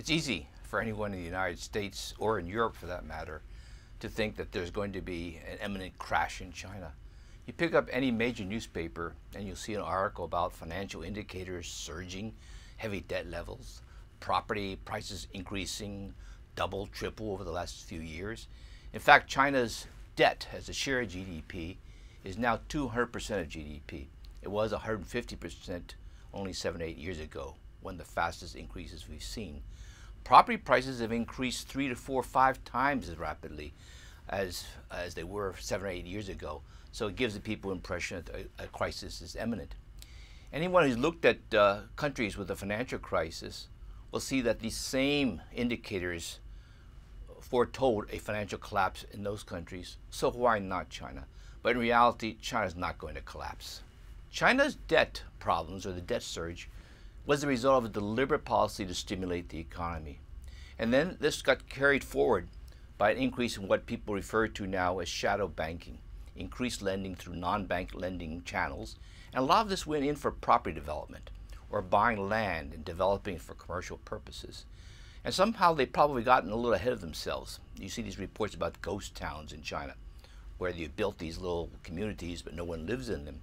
It's easy for anyone in the United States, or in Europe for that matter, to think that there's going to be an imminent crash in China. You pick up any major newspaper and you'll see an article about financial indicators surging, heavy debt levels, property prices increasing double, triple over the last few years. In fact, China's debt as a share of GDP is now 200% of GDP. It was 150% only 7-8 years ago, one of the fastest increases we've seen. Property prices have increased 3 to 4, 5 times as rapidly as they were 7 or 8 years ago. So it gives the people impression that a crisis is imminent. Anyone who's looked at countries with a financial crisis will see that these same indicators foretold a financial collapse in those countries. So why not China? But in reality, China's not going to collapse. China's debt problems, or the debt surge, was the result of a deliberate policy to stimulate the economy. And then this got carried forward by an increase in what people refer to now as shadow banking, increased lending through non-bank lending channels. And a lot of this went in for property development, or buying land and developing it for commercial purposes. And somehow they've probably gotten a little ahead of themselves. You see these reports about ghost towns in China, where they built these little communities but no one lives in them.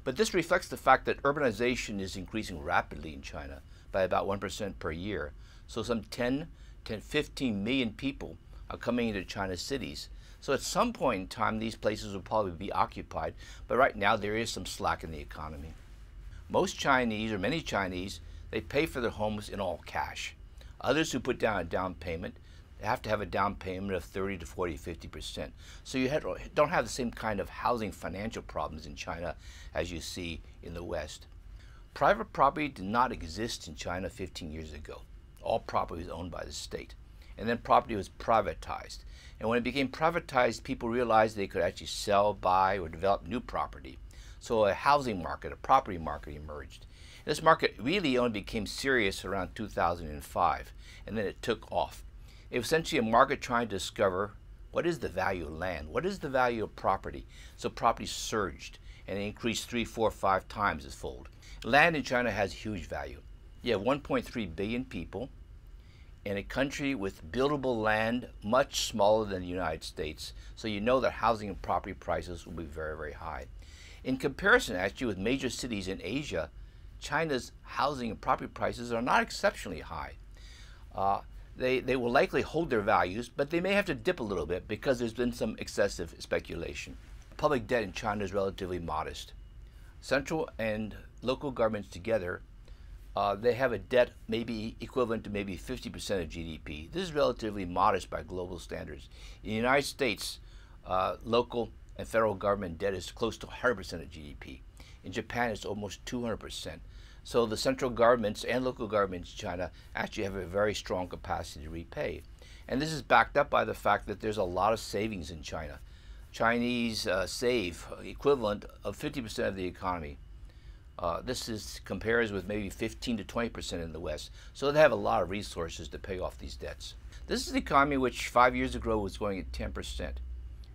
But this reflects the fact that urbanization is increasing rapidly in China by about 1% per year. So some 10 to 15 million people are coming into China's cities. So at some point in time, these places will probably be occupied, but right now there is some slack in the economy. Most Chinese, or many Chinese, they pay for their homes in all cash. Others who put down a down payment, they have to have a down payment of 30 to 40, 50%. So you don't have the same kind of housing financial problems in China as you see in the West. Private property did not exist in China 15 years ago. All property was owned by the state. And then property was privatized. And when it became privatized, people realized they could actually sell, buy, or develop new property. So a housing market, a property market emerged. This market really only became serious around 2005, and then it took off. It was essentially a market trying to discover what is the value of land, what is the value of property. So property surged and it increased 3, 4, 5 times its fold. Land in China has huge value. You have 1.3 billion people in a country with buildable land much smaller than the United States. So you know that housing and property prices will be very, very high. In comparison, actually, with major cities in Asia, China's housing and property prices are not exceptionally high. They will likely hold their values, but they may have to dip a little bit because there's been some excessive speculation. Public debt in China is relatively modest. Central and local governments together, they have a debt maybe equivalent to maybe 50% of GDP. This is relatively modest by global standards. In the United States, local and federal government debt is close to 100% of GDP. In Japan, it's almost 200%. So the central governments and local governments in China actually have a very strong capacity to repay. And this is backed up by the fact that there's a lot of savings in China. Chinese save equivalent of 50% of the economy. This compares with maybe 15 to 20% in the West. So they have a lot of resources to pay off these debts. This is the economy which 5 years ago was growing at 10%,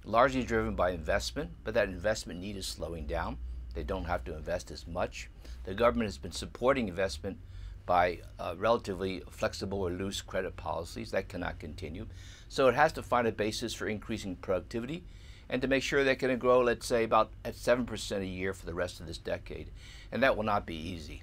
largely driven by investment, but that investment need is slowing down. They don't have to invest as much. The government has been supporting investment by relatively flexible or loose credit policies. That cannot continue. So it has to find a basis for increasing productivity and to make sure they're going to grow, let's say, about at 7% a year for the rest of this decade. And that will not be easy.